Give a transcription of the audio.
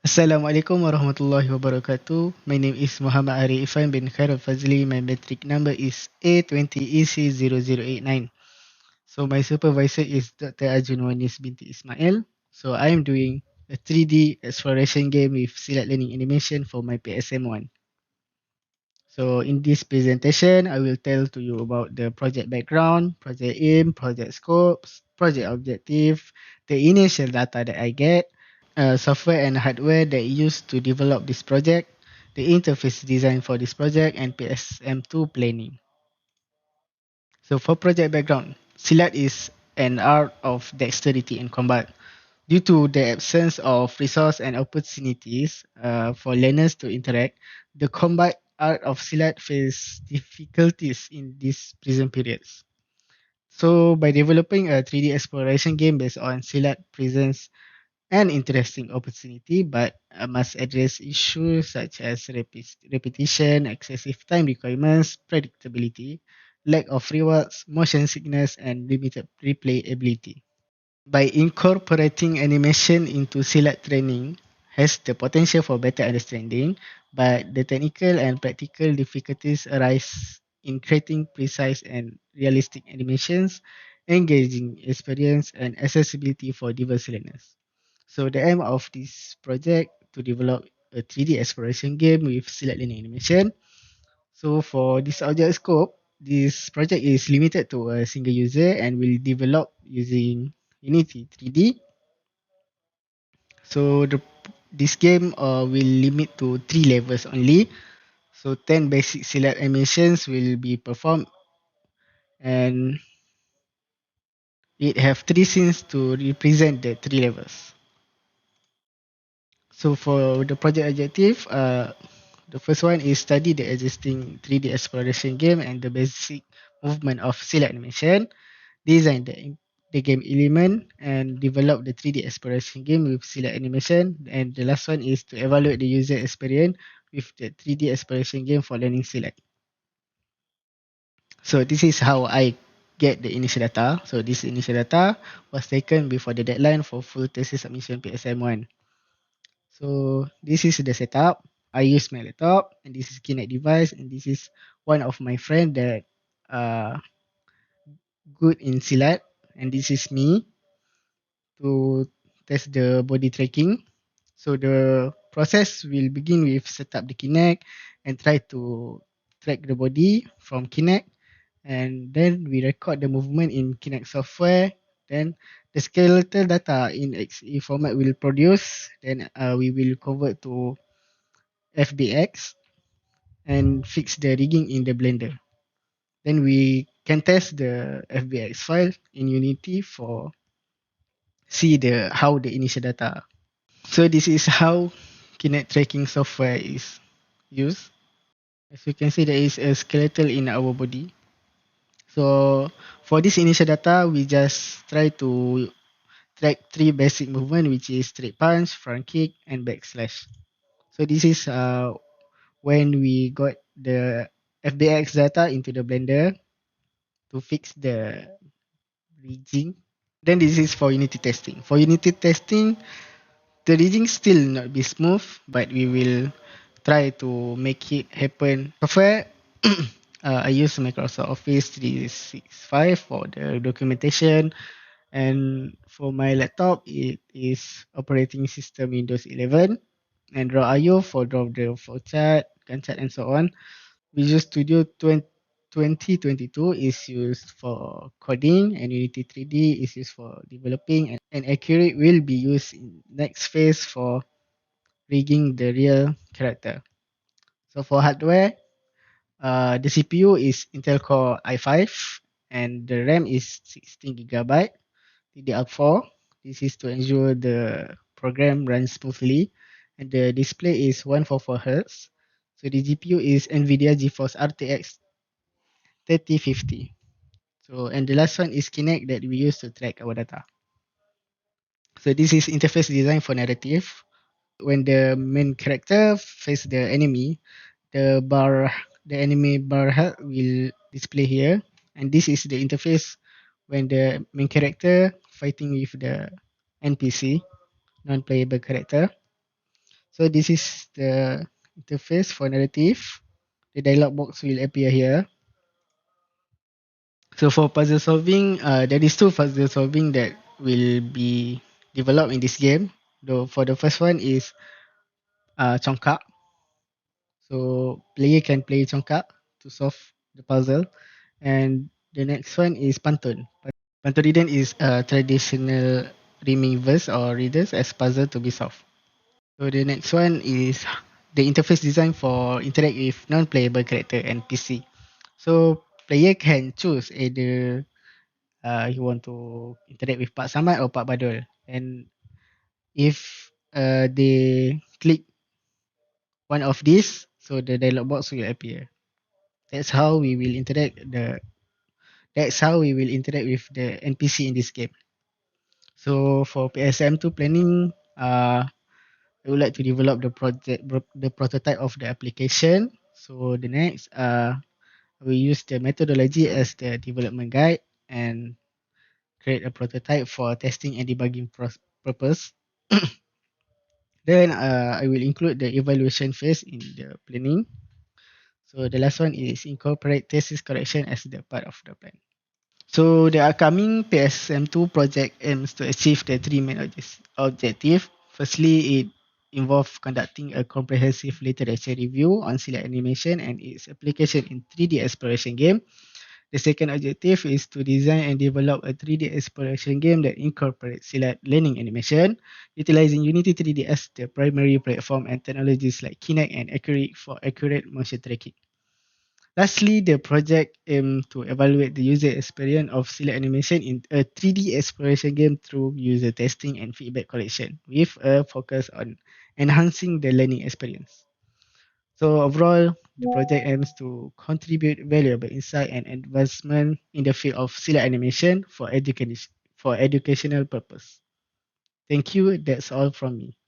Assalamualaikum warahmatullahi wabarakatuh. My name is Muhammad Irfan bin Khairul Fazlee. My metric number is A20EC0089. So my supervisor is Dr. Arjun Wanis binti Ismail. So I am doing a 3D exploration game with Silat Learning Animation for my PSM1. So in this presentation, I will tell to you about the project background, project aim, project scopes, project objective, the initial data that I get, software and hardware that used to develop this project, the interface design for this project, and PSM2 planning. So for project background, Silat is an art of dexterity in combat. Due to the absence of resource and opportunities for learners to interact, the combat art of Silat faced difficulties in these prison periods. So by developing a 3D exploration game based on Silat presents an interesting opportunity, but must address issues such as repetition, excessive time requirements, predictability, lack of rewards, motion sickness, and limited replayability. By incorporating animation into silat training has the potential for better understanding, but the technical and practical difficulties arise in creating precise and realistic animations, engaging experience, and accessibility for diverse learners. So the aim of this project to develop a 3D exploration game with silat learning animation. So for this object scope, this project is limited to a single user and will develop using Unity 3D. So this game will limit to 3 levels only. So 10 basic silat animations will be performed and it have 3 scenes to represent the 3 levels. So for the project objective, the first one is study the existing 3D exploration game and the basic movement of silat animation. Design the game element and develop the 3D exploration game with silat animation. And the last one is to evaluate the user experience with the 3D exploration game for learning silat. So this is how I get the initial data. So this initial data was taken before the deadline for full thesis submission PSM1. So this is the setup. I use my laptop and this is Kinect device and this is one of my friend that uh good in silat and this is me to test the body tracking. So the process will begin with set up the Kinect and try to track the body from Kinect, and then we record the movement in Kinect software. Then the skeletal data in XE format will produce. Then we will convert to FBX and fix the rigging in the Blender. Then we can test the FBX file in Unity for see the how the initial data. So this is how Kinect tracking software is used. As you can see, there is a skeletal in our body. So for this initial data, we just try to track 3 basic movement, which is straight punch, front kick, and backslash. So this is when we got the FBX data into the Blender to fix the rigging. Then this is for Unity testing. For Unity testing, the rigging still not be smooth, but we will try to make it happen. Software, I use Microsoft Office 365 for the documentation, and for my laptop, it is operating system Windows 11, and Draw.io for draw the flowchart, Gantt chart, and so on. Visual Studio 2022 is used for coding, and Unity 3D is used for developing, and Accurate will be used in next phase for rigging the real character. So for hardware, the CPU is Intel Core i5 and the RAM is 16 GB, DDR4. This is to ensure the program runs smoothly, and the display is 144 Hz. So the GPU is NVIDIA GeForce RTX 3050. So and the last one is Kinect that we use to track our data. So this is interface design for narrative. When the main character face the enemy, the enemy bar will display here, and this is the interface when the main character fighting with the NPC, non-playable character. So this is the interface for narrative. The dialog box will appear here. So for puzzle solving, there is two puzzle solving that will be developed in this game. Though for the first one is congkak. So player can play congkak to solve the puzzle, and the next one is pantun. Pantun is a traditional rhyming verse or readers as puzzle to be solved. So the next one is the interface design for interact with non-playable character and PC. So player can choose either he want to interact with Pak Samad or Pak Badul. And if they click one of these, so the dialog box will appear. That's how we will interact the that's how we will interact with the NPC in this game. So for PSM2 planning, I would like to develop the prototype of the application. So the next, we use the methodology as the development guide and create a prototype for testing and debugging purpose. Then I will include the evaluation phase in the planning. So the last one is incorporate thesis correction as the part of the plan. So the upcoming PSM2 project aims to achieve the three main objective. Firstly, it involves conducting a comprehensive literature review on Select animation and its application in 3D exploration game. The second objective is to design and develop a 3D exploration game that incorporates Select learning animation, utilizing Unity 3D as the primary platform and technologies like Kinect and Accurate for accurate motion tracking. Lastly, the project aims to evaluate the user experience of Select animation in a 3D exploration game through user testing and feedback collection, with a focus on enhancing the learning experience. So overall, the project aims to contribute valuable insight and advancement in the field of Select animation for educational purpose. Thank you. That's all from me.